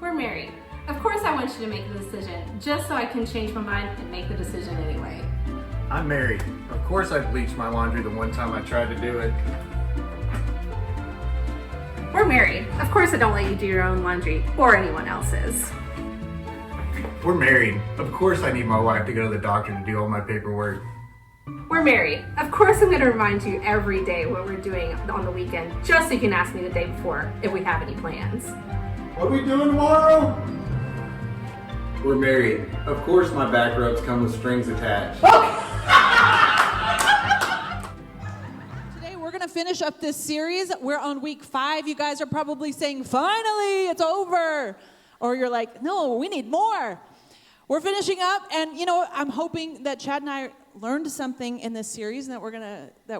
We're married. Of course I want you to make the decision, just so I can change my mind and make the decision anyway. I'm married. Of course I bleached my laundry the one time I tried to do it. We're married. Of course I don't let you do your own laundry or anyone else's. We're married. Of course I need my wife to go to the doctor to do all my paperwork. We're married. Of course I'm going to remind you every day what we're doing on the weekend, just so you can ask me the day before if we have any plans. What are we doing tomorrow? We're married. Of course my back rubs come with strings attached. Today we're going to finish up this series. We're on week 5. You guys are probably saying, finally, it's over. Or you're like, no, we need more. We're finishing up, and I'm hoping that Chad and I learned something in this series, and that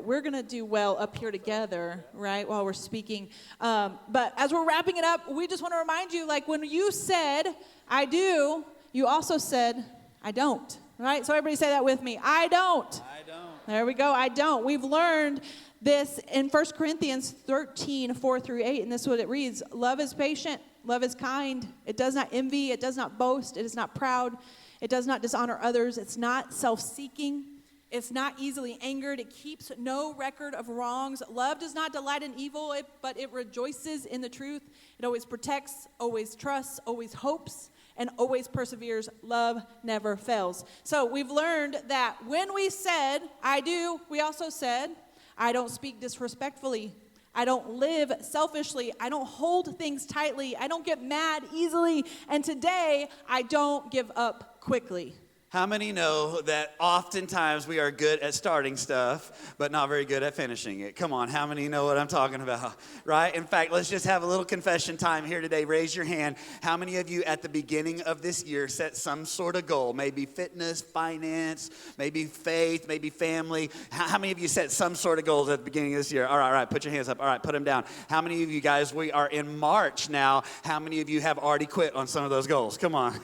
we're gonna do well up here together, right, while we're speaking. But as we're wrapping it up, we just want to remind you, like when you said "I do," you also said "I don't." Right? So everybody say that with me. I don't. I don't. There we go. I don't. We've learned this in 1 Corinthians 13, 4-8, and this is what it reads: Love is patient. Love is kind. It does not envy. It does not boast. It is not proud. It does not dishonor others. It's not self-seeking. It's not easily angered. It keeps no record of wrongs. Love does not delight in evil, but it rejoices in the truth. It always protects, always trusts, always hopes, and always perseveres. Love never fails. So we've learned that when we said, I do, we also said, I don't speak disrespectfully. I don't live selfishly. I don't hold things tightly. I don't get mad easily. And today, I don't give up quickly. How many know that oftentimes we are good at starting stuff, but not very good at finishing it? Come on, how many know what I'm talking about, right? In fact, let's just have a little confession time here today. Raise your hand. How many of you at the beginning of this year set some sort of goal? Maybe fitness, finance, maybe faith, maybe family. How many of you set some sort of goals at the beginning of this year? All right, put your hands up. All right, put them down. How many of you guys, we are in March now. How many of you have already quit on some of those goals? Come on.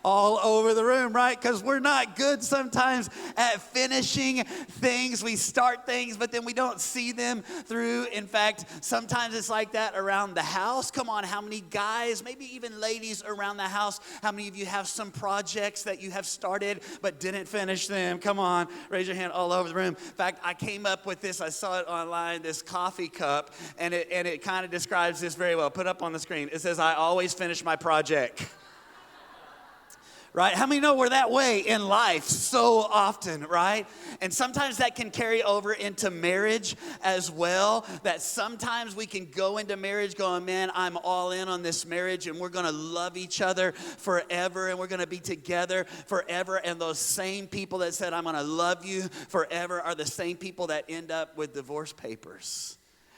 All over the room, right? Because we're not good sometimes at finishing things. We start things, but then we don't see them through. In fact, sometimes it's like that around the house. Come on, how many guys, maybe even ladies around the house, how many of you have some projects that you have started but didn't finish them? Come on, raise your hand all over the room. In fact, I came up with this. I saw it online, this coffee cup, and it kind of describes this very well. Put up on the screen. It says, I always finish my project. Right? How many know we're that way in life so often, right? And sometimes that can carry over into marriage as well, that sometimes we can go into marriage going, man, I'm all in on this marriage, and we're going to love each other forever, and we're going to be together forever. And those same people that said, I'm going to love you forever, are the same people that end up with divorce papers.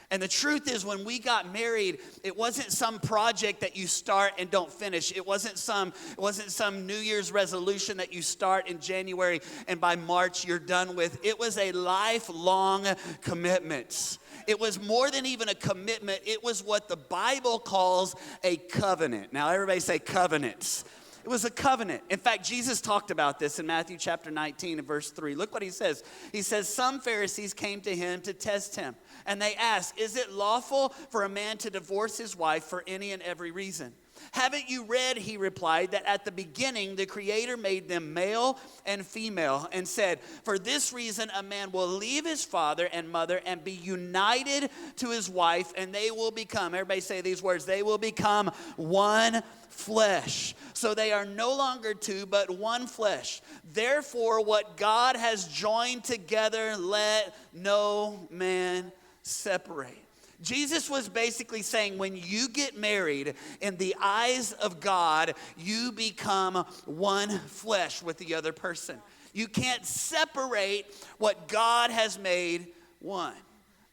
And the truth is, when we got married, it wasn't some project that you start and don't finish. It wasn't some New Year's resolution that you start in January and by March you're done with. It was a lifelong commitment. It was more than even a commitment. It was what the Bible calls a covenant. Now, everybody say covenants. It was a covenant. In fact, Jesus talked about this in Matthew chapter 19 and verse 3. Look what he says. He says, some Pharisees came to him to test him. And they asked, is it lawful for a man to divorce his wife for any and every reason? Haven't you read, he replied, that at the beginning the Creator made them male and female and said, for this reason a man will leave his father and mother and be united to his wife, and they will become, everybody say these words, they will become one flesh. So they are no longer two, but one flesh. Therefore, what God has joined together, let no man separate. Jesus was basically saying, when you get married, in the eyes of God, you become one flesh with the other person. You can't separate what God has made one.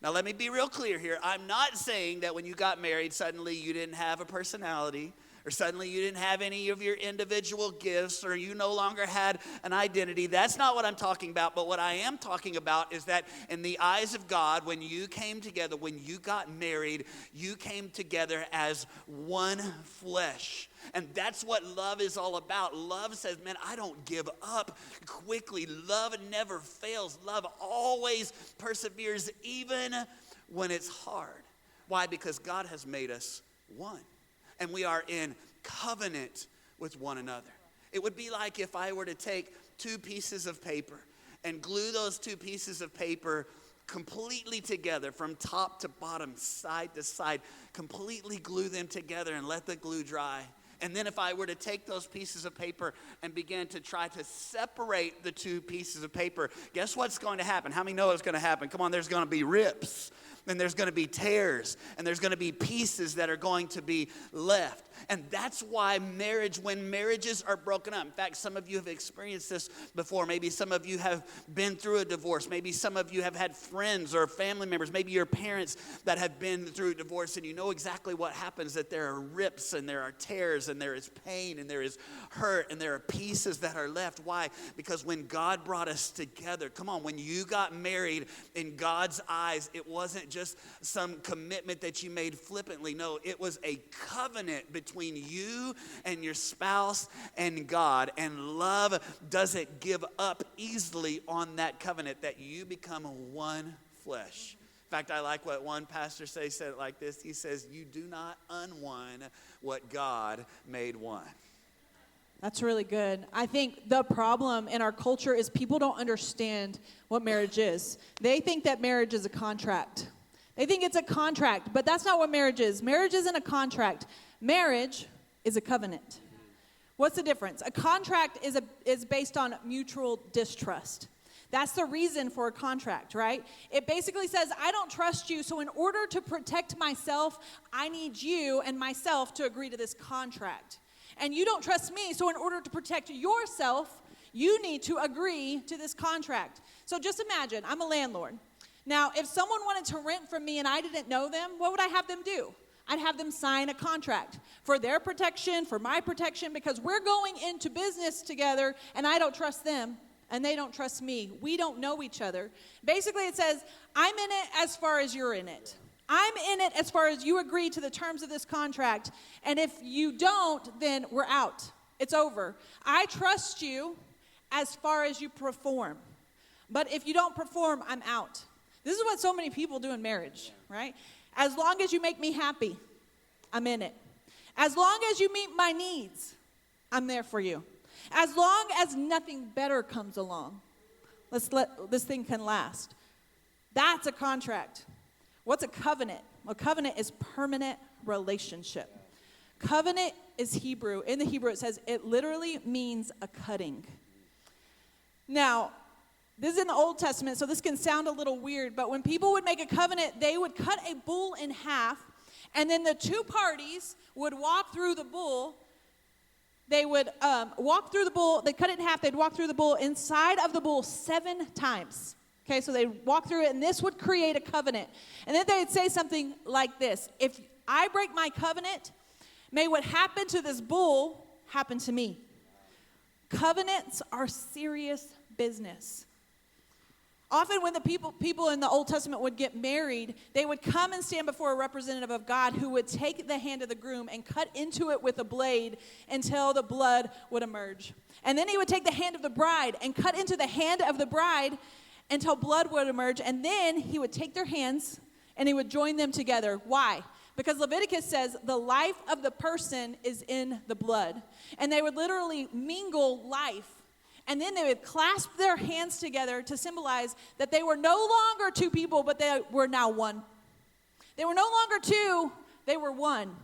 Now, let me be real clear here. I'm not saying that when you got married, suddenly you didn't have a personality, or suddenly you didn't have any of your individual gifts, or you no longer had an identity. That's not what I'm talking about. But what I am talking about is that in the eyes of God, when you came together, when you got married, you came together as one flesh. And that's what love is all about. Love says, man, I don't give up quickly. Love never fails. Love always perseveres, even when it's hard. Why? Because God has made us one. And we are in covenant with one another. It would be like if I were to take two pieces of paper and glue those two pieces of paper completely together from top to bottom, side to side, completely glue them together and let the glue dry. And then if I were to take those pieces of paper and begin to try to separate the two pieces of paper, guess what's going to happen? How many know what's going to happen? Come on, there's going to be rips. And there's going to be tears, and there's going to be pieces that are going to be left. And that's why when marriages are broken up, in fact, some of you have experienced this before. Maybe some of you have been through a divorce. Maybe some of you have had friends or family members, maybe your parents that have been through a divorce, and you know exactly what happens, that there are rips and there are tears and there is pain and there is hurt and there are pieces that are left. Why? Because when God brought us together, come on, when you got married, in God's eyes, it wasn't just some commitment that you made flippantly. No, it was a covenant between you and your spouse and God. And love doesn't give up easily on that covenant, that you become one flesh. In fact, I like what one pastor said it like this. He says, you do not unone what God made one. That's really good. I think the problem in our culture is people don't understand what marriage is. They think that marriage is a contract. They think it's a contract, but that's not what marriage is. Marriage isn't a contract. Marriage is a covenant. What's the difference? A contract is based on mutual distrust. That's the reason for a contract, right? It basically says, I don't trust you, so in order to protect myself, I need you and myself to agree to this contract. And you don't trust me, so in order to protect yourself, you need to agree to this contract. So just imagine, I'm a landlord. Now, if someone wanted to rent from me and I didn't know them, what would I have them do? I'd have them sign a contract for their protection, for my protection, because we're going into business together and I don't trust them and they don't trust me. We don't know each other. Basically, it says, I'm in it as far as you're in it. I'm in it as far as you agree to the terms of this contract. And if you don't, then we're out. It's over. I trust you as far as you perform. But if you don't perform, I'm out. This is what so many people do in marriage, right? As long as you make me happy, I'm in it. As long as you meet my needs, I'm there for you. As long as nothing better comes along, this thing can last. That's a contract. What's a covenant? A covenant is permanent relationship. Covenant is Hebrew. In the Hebrew, it says it literally means a cutting. Now, this is in the Old Testament, so this can sound a little weird, but when people would make a covenant, they would cut a bull in half, and then the two parties would walk through the bull. They would walk through the bull, they'd cut it in half, they'd walk through the bull inside of the bull 7 times. Okay, so they'd walk through it, and this would create a covenant. And then they'd say something like this: if I break my covenant, may what happened to this bull happen to me. Covenants are serious business. Often when the people in the Old Testament would get married, they would come and stand before a representative of God who would take the hand of the groom and cut into it with a blade until the blood would emerge. And then he would take the hand of the bride and cut into the hand of the bride until blood would emerge. And then he would take their hands and he would join them together. Why? Because Leviticus says the life of the person is in the blood. And they would literally mingle life. And then they would clasp their hands together to symbolize that they were no longer two people, but they were now one. They were no longer two, they were one.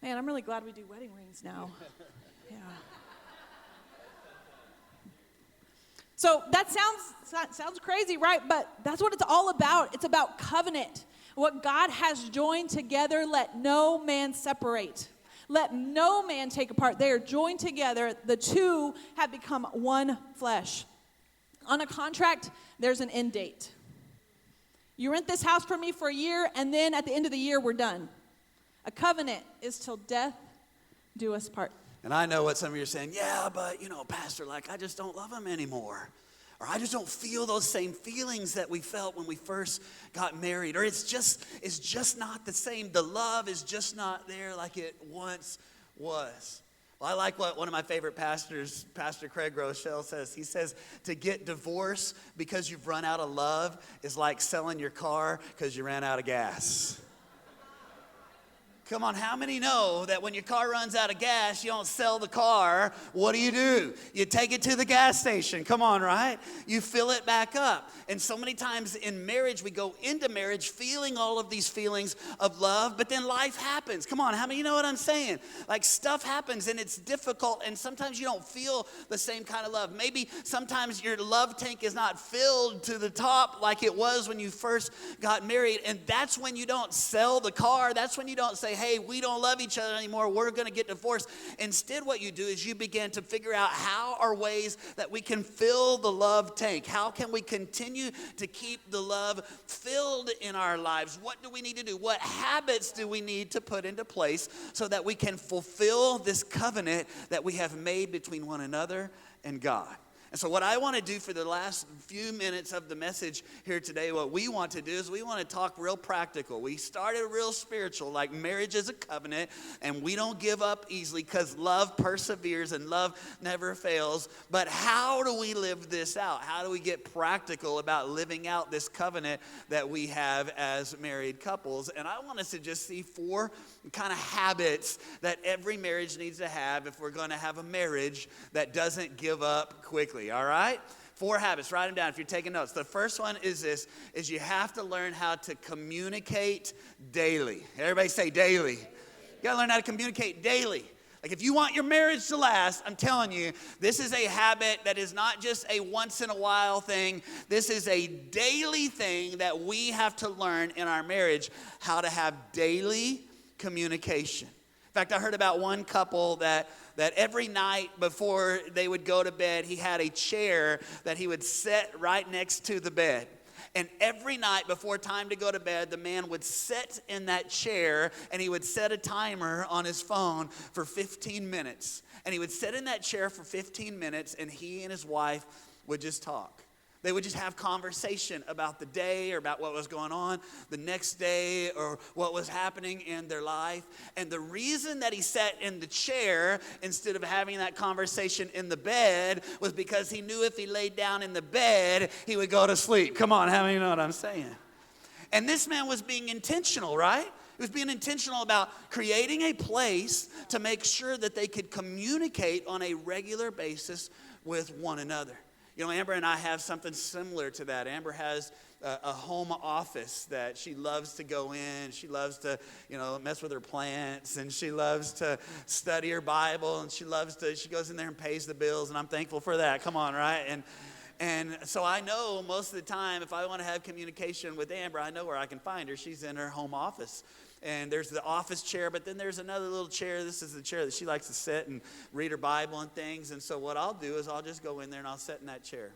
Man, I'm really glad we do wedding rings now. Yeah. So that sounds crazy, right? But that's what it's all about. It's about covenant. What God has joined together, let no man separate. Let no man take apart. They are joined together. The two have become one flesh. On a contract, there's an end date. You rent this house from me for a year, and then at the end of the year, we're done. A covenant is till death do us part. And I know what some of you are saying, yeah, but, Pastor, I just don't love him anymore. Or I just don't feel those same feelings that we felt when we first got married. Or it's just not the same. The love is just not there like it once was. Well, I like what one of my favorite pastors, Pastor Craig Rochelle, says. He says, to get divorced because you've run out of love is like selling your car because you ran out of gas. Come on, how many know that when your car runs out of gas, you don't sell the car? What do? You take it to the gas station. Come on, right? You fill it back up. And so many times in marriage, we go into marriage feeling all of these feelings of love, but then life happens. Come on, how many of you know what I'm saying? Like stuff happens and it's difficult, and sometimes you don't feel the same kind of love. Maybe sometimes your love tank is not filled to the top like it was when you first got married, and that's when you don't sell the car. That's when you don't say, hey, we don't love each other anymore, we're going to get divorced. Instead, what you do is you begin to figure out how are ways that we can fill the love tank. How can we continue to keep the love filled in our lives? What do we need to do? What habits do we need to put into place so that we can fulfill this covenant that we have made between one another and God? And so what I want to do for the last few minutes of the message here today, what we want to do is we want to talk real practical. We started real spiritual, like marriage is a covenant, and we don't give up easily because love perseveres and love never fails. But how do we live this out? How do we get practical about living out this covenant that we have as married couples? And I want us to just see 4 kind of habits that every marriage needs to have if we're going to have a marriage that doesn't give up quickly. All right? 4 habits. Write them down if you're taking notes. The first one is this, is you have to learn how to communicate daily. Everybody say daily. You got to learn how to communicate daily. Like if you want your marriage to last, I'm telling you, this is a habit that is not just a once in a while thing. This is a daily thing that we have to learn in our marriage, how to have daily communication. In fact, I heard about one couple that every night before they would go to bed, he had a chair that he would set right next to the bed. And every night before time to go to bed, the man would sit in that chair and he would set a timer on his phone for 15 minutes. And he would sit in that chair for 15 minutes and he and his wife would just talk. They would just have conversation about the day or about what was going on the next day or what was happening in their life. And the reason that he sat in the chair instead of having that conversation in the bed was because he knew if he laid down in the bed, he would go to sleep. Come on, how many know what I'm saying? And this man was being intentional, right? He was being intentional about creating a place to make sure that they could communicate on a regular basis with one another. You know, Amber and I have something similar to that. Amber has a home office that she loves to go in. She loves to, mess with her plants, and she loves to study her Bible, and she goes in there and pays the bills, and I'm thankful for that. Come on, right? And so I know most of the time if I want to have communication with Amber, I know where I can find her. She's in her home office. And there's the office chair, but then there's another little chair. This is the chair that she likes to sit and read her Bible and things. And so what I'll do is I'll just go in there and I'll sit in that chair.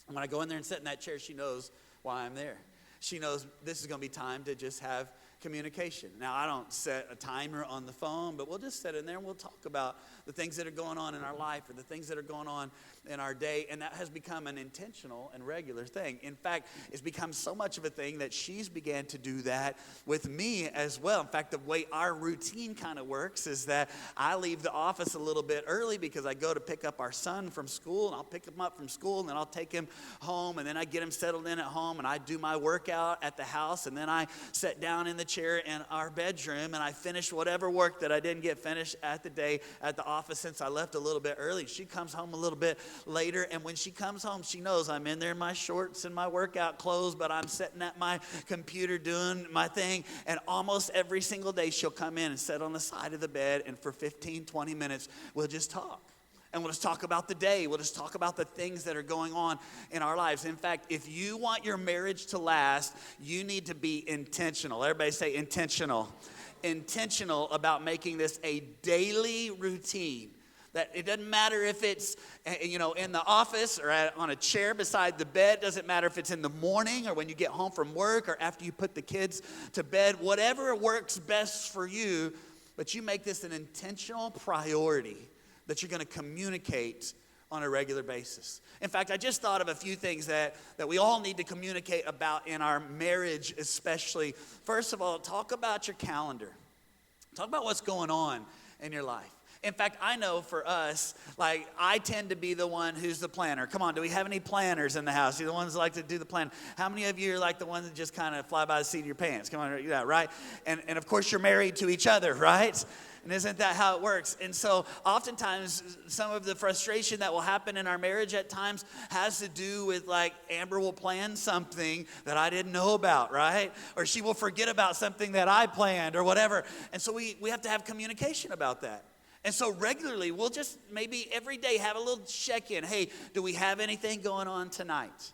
And when I go in there and sit in that chair, she knows why I'm there. She knows this is going to be time to just have communication. Now, I don't set a timer on the phone, but we'll just sit in there and we'll talk about the things that are going on in our life or the things that are going on in our day, and that has become an intentional and regular thing. In fact, it's become so much of a thing that she's began to do that with me as well. In fact, the way our routine kind of works is that I leave the office a little bit early because I go to pick up our son from school, and I'll pick him up from school, and then I'll take him home, and then I get him settled in at home, and I do my workout at the house, and then I sit down in the chair in our bedroom, and I finish whatever work that I didn't get finished at the day at the office since I left a little bit early. She comes home a little bit later, and when she comes home, she knows I'm in there in my shorts and my workout clothes, but I'm sitting at my computer doing my thing. And almost every single day she'll come in and sit on the side of the bed, and for 15-20 minutes we'll just talk. And we'll just talk about the day. We'll just talk about the things that are going on in our lives. In fact, if you want your marriage to last, you need to be intentional. Everybody say intentional. Intentional about making this a daily routine. That it doesn't matter if it's, in the office or on a chair beside the bed. Doesn't matter if it's in the morning or when you get home from work or after you put the kids to bed. Whatever works best for you, but you make this an intentional priority that you're going to communicate on a regular basis. In fact, I just thought of a few things that we all need to communicate about in our marriage especially. First of all, talk about your calendar. Talk about what's going on in your life. In fact, I know for us, like, I tend to be the one who's the planner. Come on, do we have any planners in the house? You're the ones that like to do the plan. How many of you are like the ones that just kind of fly by the seat of your pants? Come on, yeah, right? And of course, you're married to each other, right? And isn't that how it works? And so oftentimes some of the frustration that will happen in our marriage at times has to do with, like, Amber will plan something that I didn't know about, right? Or she will forget about something that I planned or whatever. And so we have to have communication about that. And so regularly, we'll just maybe every day have a little check-in. Hey, do we have anything going on tonight?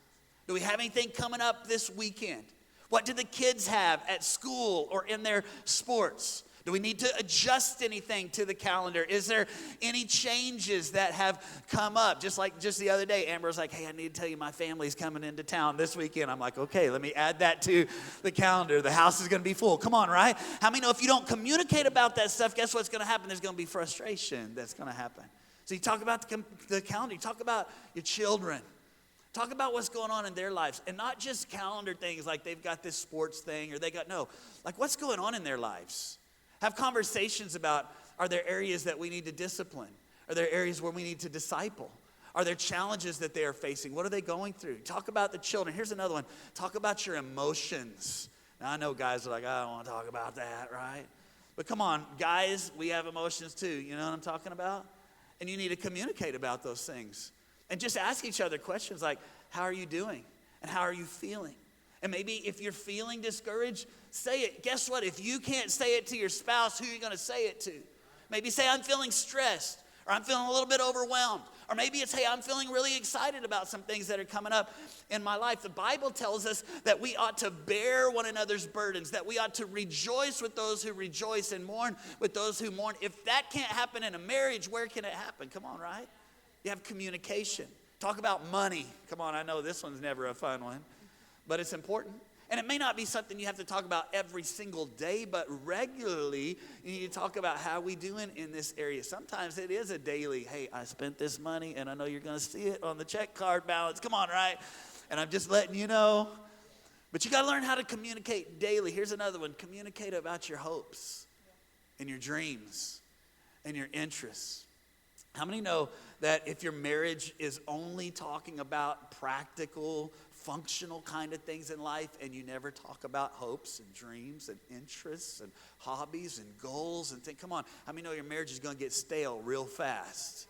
Do we have anything coming up this weekend? What do the kids have at school or in their sports? Do we need to adjust anything to the calendar? Is there any changes that have come up? Just the other day, Amber was like, hey, I need to tell you my family's coming into town this weekend. I'm like, okay, let me add that to the calendar. The house is going to be full. Come on, right? How many know if you don't communicate about that stuff, guess what's going to happen? There's going to be frustration that's going to happen. So you talk about the calendar. You talk about your children. Talk about what's going on in their lives. And not just calendar things like they've got this sports thing or like what's going on in their lives. Have conversations about, are there areas that we need to discipline? Are there areas where we need to disciple? Are there challenges that they are facing? What are they going through? Talk about the children. Here's another one. Talk about your emotions. Now, I know guys are like, I don't want to talk about that, right? But come on, guys, we have emotions too. You know what I'm talking about? And you need to communicate about those things. And just ask each other questions like, how are you doing? And how are you feeling? And maybe if you're feeling discouraged, say it. Guess what? If you can't say it to your spouse, who are you going to say it to? Maybe say, I'm feeling stressed, or I'm feeling a little bit overwhelmed. Or maybe it's, hey, I'm feeling really excited about some things that are coming up in my life. The Bible tells us that we ought to bear one another's burdens, that we ought to rejoice with those who rejoice and mourn with those who mourn. If that can't happen in a marriage, where can it happen? Come on, right? You have communication. Talk about money. Come on, I know this one's never a fun one. But it's important. And it may not be something you have to talk about every single day, but regularly you need to talk about how we doing in this area. Sometimes it is a daily, hey, I spent this money and I know you're going to see it on the check card balance. Come on, right? And I'm just letting you know. But you got to learn how to communicate daily. Here's another one. Communicate about your hopes and your dreams and your interests. How many know that if your marriage is only talking about practical, functional kind of things in life and you never talk about hopes and dreams and interests and hobbies and goals and things, come on, how many know your marriage is going to get stale real fast?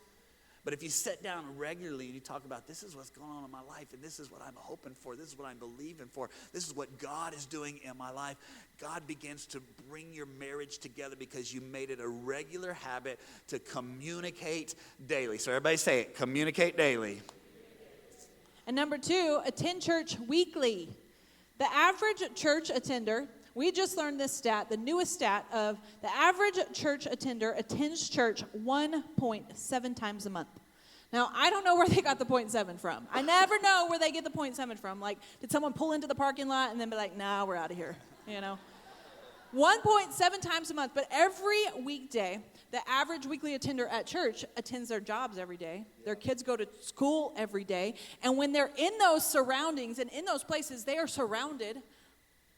But if you sit down regularly and you talk about this is what's going on in my life and this is what I'm hoping for, this is what I'm believing for, this is what God is doing in my life, God begins to bring your marriage together because you made it a regular habit to communicate daily. So everybody say it, communicate daily. And number 2, attend church weekly. The average church attender, we just learned this stat, the newest stat of the average church attender attends church 1.7 times a month. Now, I don't know where they got the 0.7 from. I never know where they get the 0.7 from. Like, did someone pull into the parking lot and then be like, nah, we're out of here, you know? 1.7 times a month, but every weekday, the average weekly attender at church attends their jobs every day. Their kids go to school every day. And when they're in those surroundings and in those places, they are surrounded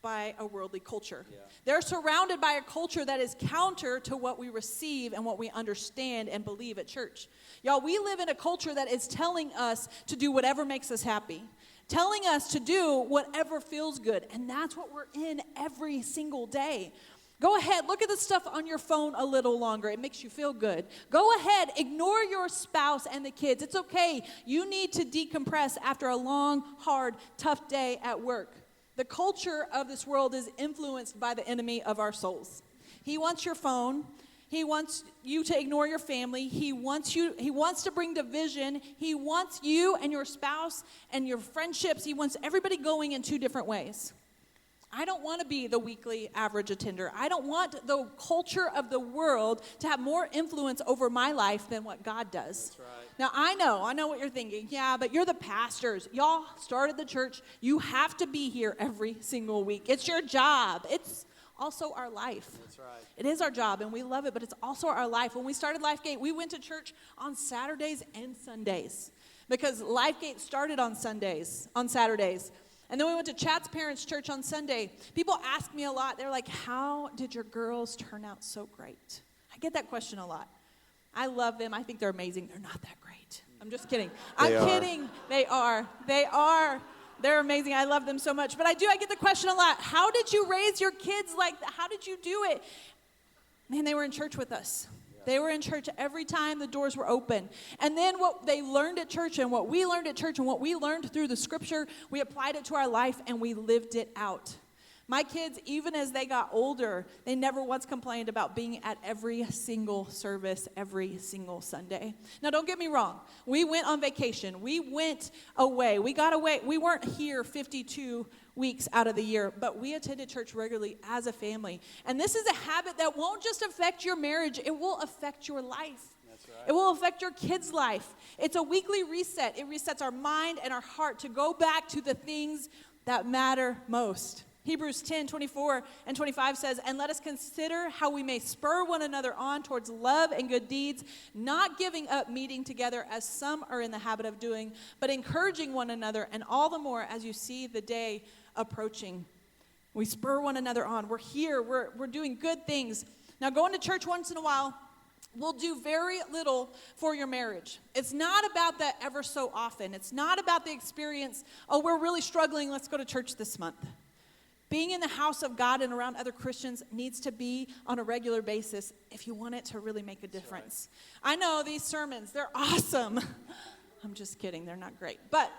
by a worldly culture. Yeah. They're surrounded by a culture that is counter to what we receive and what we understand and believe at church. Y'all, we live in a culture that is telling us to do whatever makes us happy, telling us to do whatever feels good. And that's what we're in every single day. Go ahead, look at the stuff on your phone a little longer. It makes you feel good. Go ahead, ignore your spouse and the kids. It's okay. You need to decompress after a long, hard, tough day at work. The culture of this world is influenced by the enemy of our souls. He wants your phone. He wants you to ignore your family. He wants to bring division. He wants you and your spouse and your friendships. He wants everybody going in 2 different ways. I don't want to be the weekly average attender. I don't want the culture of the world to have more influence over my life than what God does. That's right. Now, I know what you're thinking. Yeah, but you're the pastors. Y'all started the church. You have to be here every single week. It's your job. It's also our life. That's right. It is our job, and we love it, but it's also our life. When we started LifeGate, we went to church on Saturdays and Sundays because LifeGate started on Saturdays. And then we went to Chad's parents' church on Sunday. People ask me a lot. They're like, how did your girls turn out so great? I get that question a lot. I love them. I think they're amazing. They're not that great. I'm just kidding. They I'm are. kidding. They are. They are. They're amazing. I love them so much. But I get the question a lot. How did you raise your kids like that? How did you do it? Man, they were in church with us. They were in church every time the doors were open. And then what they learned at church and what we learned at church and what we learned through the scripture, we applied it to our life and we lived it out. My kids, even as they got older, they never once complained about being at every single service every single Sunday. Now, don't get me wrong. We went on vacation. We went away. We got away. We weren't here 52 weeks out of the year, but we attended church regularly as a family. And this is a habit that won't just affect your marriage, it will affect your life. That's right. It will affect your kids' life. It's a weekly reset. It resets our mind and our heart to go back to the things that matter most. Hebrews 10:24 and 25 says, "And let us consider how we may spur one another on towards love and good deeds, not giving up meeting together as some are in the habit of doing, but encouraging one another, and all the more as you see the day approaching." We spur one another on. We're here. We're doing good things. Now, going to church once in a while will do very little for your marriage. It's not about that ever so often. It's not about the experience, oh, we're really struggling, let's go to church this month. Being in the house of God and around other Christians needs to be on a regular basis if you want it to really make a difference. Right. I know these sermons, they're awesome. I'm just kidding, they're not great. But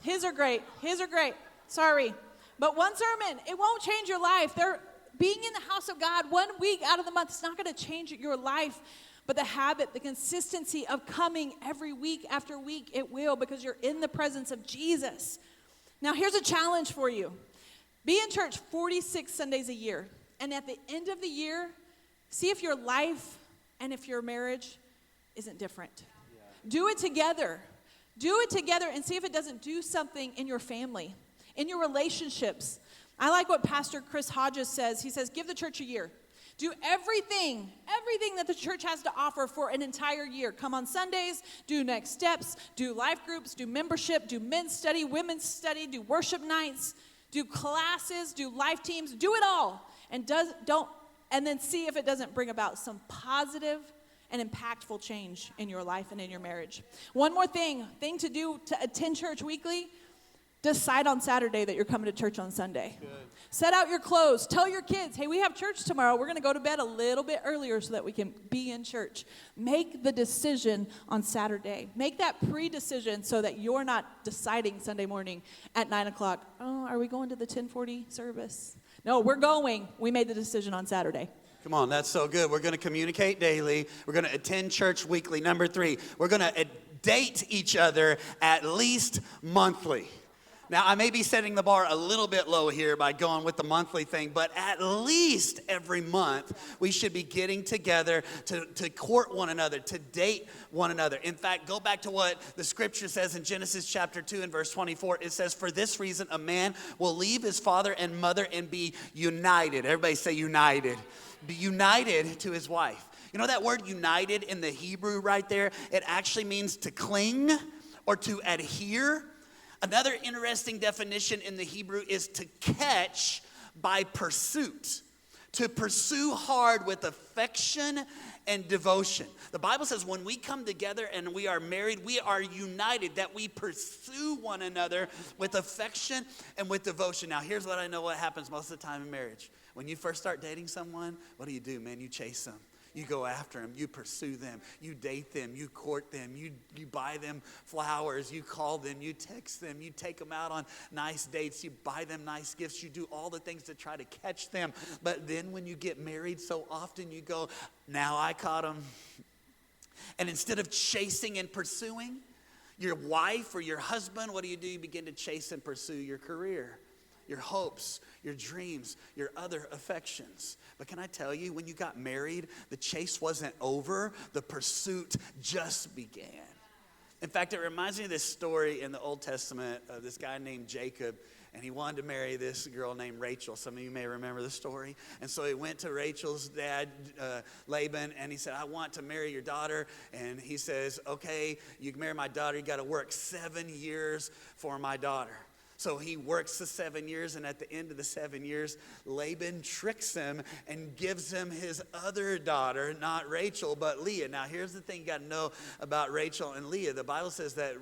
his are great. His are great. Sorry. But one sermon, it won't change your life. Being in the house of God 1 week out of the month, it's not going to change your life. But the habit, the consistency of coming every week after week, it will, because you're in the presence of Jesus. Now, here's a challenge for you. Be in church 46 Sundays a year. And at the end of the year, see if your life and if your marriage isn't different. Yeah. Do it together. Do it together and see if it doesn't do something in your family, in your relationships. I like what Pastor Chris Hodges says. He says, give the church a year. Do everything that the church has to offer for an entire year. Come on Sundays, do next steps, do life groups, do membership, do men's study, women's study, do worship nights, do classes, do life teams, do it all. And then see if it doesn't bring about some positive and impactful change in your life and in your marriage. One more thing to do to attend church weekly, decide on Saturday that you're coming to church on Sunday. Good. Set out your clothes. Tell your kids, hey, we have church tomorrow. We're going to go to bed a little bit earlier so that we can be in church. Make the decision on Saturday. Make that pre-decision so that you're not deciding Sunday morning at 9 o'clock, oh, are we going to the 1040 service? No, we're going. We made the decision on Saturday. Come on, that's so good. We're going to communicate daily. We're going to attend church weekly. Number 3, we're going to date each other at least monthly. Now, I may be setting the bar a little bit low here by going with the monthly thing, but at least every month, we should be getting together to court one another, to date one another. In fact, go back to what the scripture says in Genesis chapter 2 and verse 24. It says, for this reason, a man will leave his father and mother and be united. Everybody say united. Be united to his wife. You know that word united in the Hebrew right there? It actually means to cling or to adhere. Another interesting definition in the Hebrew is to catch by pursuit. To pursue hard with affection and devotion. The Bible says when we come together and we are married, we are united, that we pursue one another with affection and with devotion. Now, here's what I know what happens most of the time in marriage. When you first start dating someone, what do, man? You chase them. You go after them, you pursue them, you date them, you court them, you buy them flowers, you call them, you text them, you take them out on nice dates, you buy them nice gifts, you do all the things to try to catch them. But then when you get married, so often you go, now I caught them. And instead of chasing and pursuing your wife or your husband, what do? You begin to chase and pursue your career, your hopes, your dreams, your other affections. But can I tell you, when you got married, the chase wasn't over, the pursuit just began. In fact, it reminds me of this story in the Old Testament of this guy named Jacob, and he wanted to marry this girl named Rachel. Some of you may remember the story. And so he went to Rachel's dad, Laban, and he said, I want to marry your daughter. And he says, okay, you can marry my daughter, you got to work 7 years for my daughter. So he works the 7 years, and at the end of the 7 years, Laban tricks him and gives him his other daughter, not Rachel, but Leah. Now, here's the thing you got to know about Rachel and Leah. The Bible says that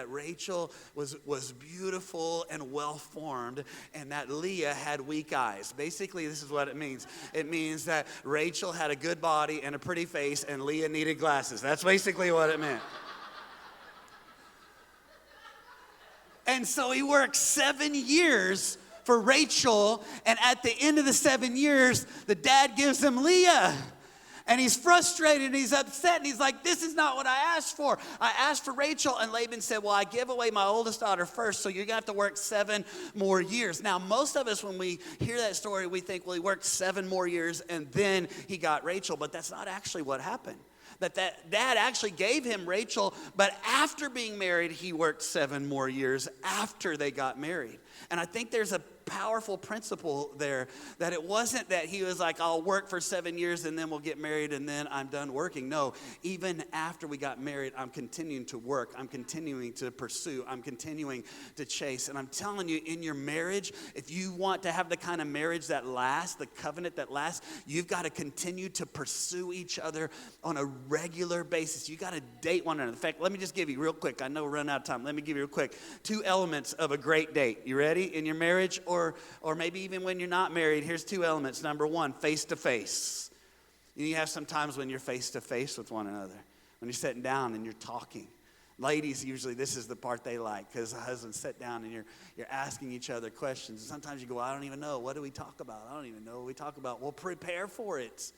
Rachel was beautiful and well-formed, and that Leah had weak eyes. Basically, this is what it means. It means that Rachel had a good body and a pretty face, and Leah needed glasses. That's basically what it meant. And so he worked 7 years for Rachel, and at the end of the 7 years, the dad gives him Leah. And he's frustrated, and he's upset, and he's like, this is not what I asked for. I asked for Rachel, and Laban said, well, I give away my oldest daughter first, so you're going to have to work 7 more years. Now, most of us, when we hear that story, we think, well, he worked 7 more years, and then he got Rachel, but that's not actually what happened. That dad actually gave him Rachel, but after being married, he worked 7 more years after they got married. And I think there's a powerful principle there, that it wasn't that he was like, I'll work for 7 years and then we'll get married and then I'm done working. No, even after we got married, I'm continuing to work. I'm continuing to pursue. I'm continuing to chase. And I'm telling you, in your marriage, if you want to have the kind of marriage that lasts, the covenant that lasts, you've got to continue to pursue each other on a regular basis. You got to date one another. In fact, let me just give you real quick. I know we're running out of time. Let me give you real quick 2 elements of a great date. You ready? In your marriage, or maybe even when you're not married, here's 2 elements. Number 1, face-to-face. You have some times when you're face-to-face with one another, when you're sitting down and you're talking. Ladies, usually this is the part they like, because the husbands sit down and you're asking each other questions. And sometimes you go, I don't even know. What do we talk about? I don't even know what we talk about. Well, prepare for it.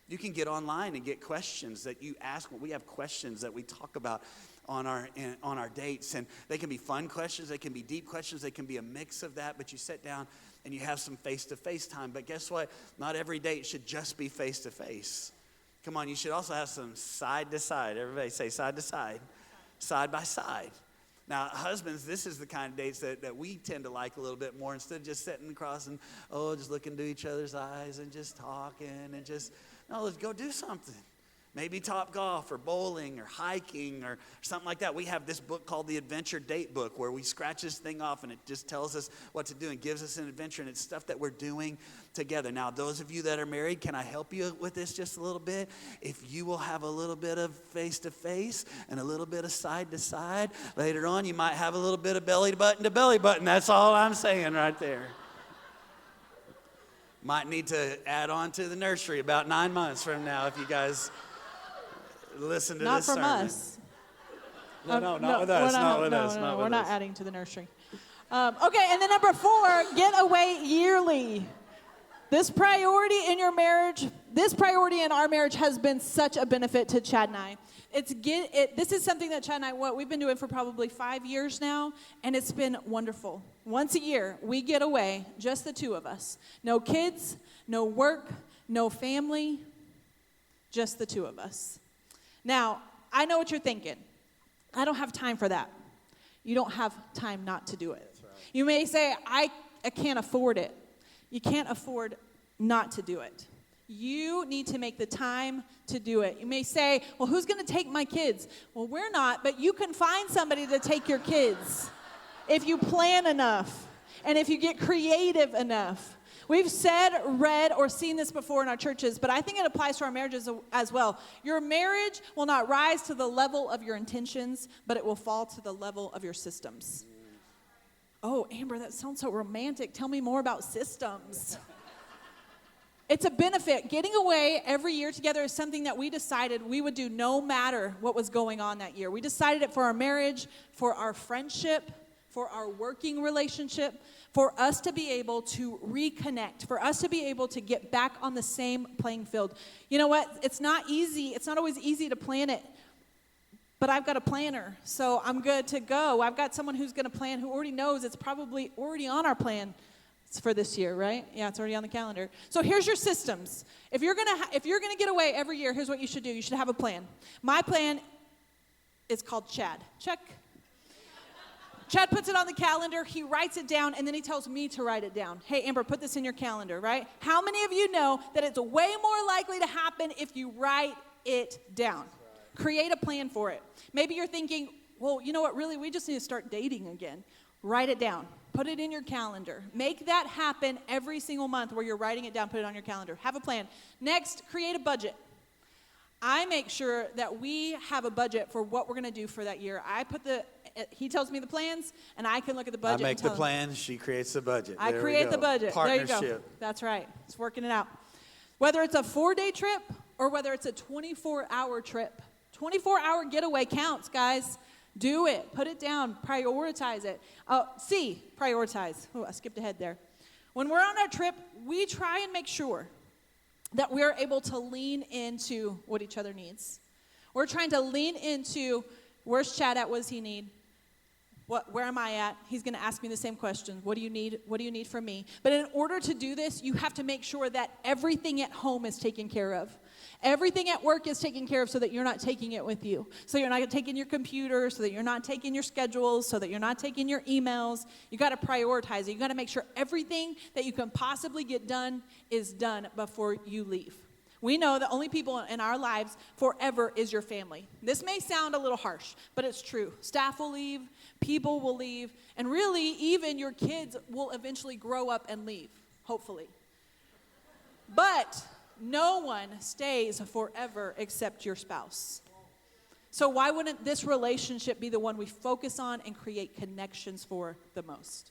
You can get online and get questions that you ask. We have questions that we talk about on our dates, and they can be fun questions, they can be deep questions, they can be a mix of that, but you sit down and you have some face-to-face time. But guess what? Not every date should just be face-to-face. Come on, you should also have some side-to-side. Everybody say side-to-side, side-by-side. Now, husbands, this is the kind of dates that we tend to like a little bit more, instead of just sitting across and, just looking into each other's eyes and just talking and just, no, let's go do something. Maybe Top Golf or bowling or hiking or something like that. We have this book called the Adventure Date Book, where we scratch this thing off and it just tells us what to do and gives us an adventure, and it's stuff that we're doing together. Now, those of you that are married, can I help you with this just a little bit? If you will have a little bit of face-to-face and a little bit of side-to-side, later on you might have a little bit of belly-button to belly-button. That's all I'm saying right there. Might need to add on to the nursery about 9 months from now if you guys listen to this sermon. Not from us. No, not with us. Not with us. No, we're not adding to the nursery. Okay, and then number 4, get away yearly. This priority in your marriage, this priority in our marriage has been such a benefit to Chad and I. This is something that Chad and I, we've been doing for probably 5 years now, and it's been wonderful. Once a year, we get away, just the 2 of us. No kids, no work, no family, just the 2 of us. Now, I know what you're thinking. I don't have time for that. You don't have time not to do it. Right. You may say, I can't afford it. You can't afford not to do it. You need to make the time to do it. You may say, well, who's going to take my kids? Well, we're not, but you can find somebody to take your kids if you plan enough and if you get creative enough. We've said, read, or seen this before in our churches, but I think it applies to our marriages as well. Your marriage will not rise to the level of your intentions, but it will fall to the level of your systems. Oh, Amber, that sounds so romantic. Tell me more about systems. It's a benefit. Getting away every year together is something that we decided we would do no matter what was going on that year. We decided it for our marriage, for our friendship, for our working relationship, for us to be able to reconnect, for us to be able to get back on the same playing field. You know what? It's not easy. It's not always easy to plan it. But I've got a planner, so I'm good to go. I've got someone who's going to plan, who already knows it's probably already on our plan for this year, right? Yeah, it's already on the calendar. So here's your systems. If you're gonna get away every year, here's what you should do. You should have a plan. My plan is called Chad. Check. Chad puts it on the calendar, he writes it down, and then he tells me to write it down. Hey, Amber, put this in your calendar, right? How many of you know that it's way more likely to happen if you write it down? Create a plan for it. Maybe you're thinking, well, you know what, really, we just need to start dating again. Write it down. Put it in your calendar. Make that happen every single month where you're writing it down. Put it on your calendar. Have a plan. Next, create a budget. I make sure that we have a budget for what we're going to do for that year. He tells me the plans, and I can look at the budget. I make the plans. She creates the budget. I create the budget. Partnership. There you go. That's right. It's working it out. Whether it's a 4-day trip or whether it's a 24-hour trip, 24-hour getaway counts, guys. Do it. Put it down. Prioritize it. Prioritize. Oh, I skipped ahead there. When we're on our trip, we try and make sure that we're able to lean into what each other needs. We're trying to lean into, where's Chad at? What does he need? Where am I at? He's going to ask me the same question. What do you need? What do you need from me? But in order to do this, you have to make sure that everything at home is taken care of. Everything at work is taken care of so that you're not taking it with you. So you're not taking your computer, so that you're not taking your schedules, so that you're not taking your emails. You got to prioritize it. You got to make sure everything that you can possibly get done is done before you leave. We know the only people in our lives forever is your family. This may sound a little harsh, but it's true. Staff will leave, people will leave, and really even your kids will eventually grow up and leave, hopefully. But no one stays forever except your spouse. So why wouldn't this relationship be the one we focus on and create connections for the most?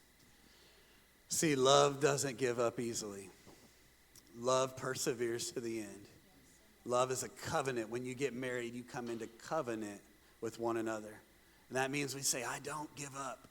See, love doesn't give up easily. Love perseveres to the end. Love is a covenant. When you get married, you come into covenant with one another. And that means we say, I don't give up.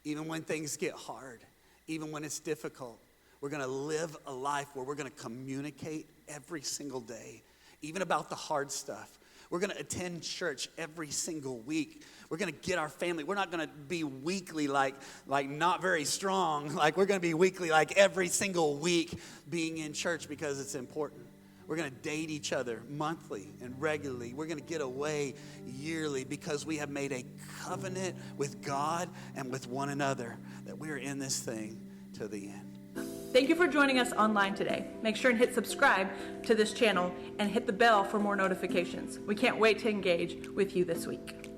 Even when things get hard, even when it's difficult, we're going to live a life where we're going to communicate every single day, even about the hard stuff. We're going to attend church every single week. We're going to get our family. We're not going to be weekly like not very strong. Like we're going to be weekly like every single week being in church because it's important. We're going to date each other monthly and regularly. We're going to get away yearly because we have made a covenant with God and with one another that we are in this thing to the end. Thank you for joining us online today. Make sure and hit subscribe to this channel and hit the bell for more notifications. We can't wait to engage with you this week.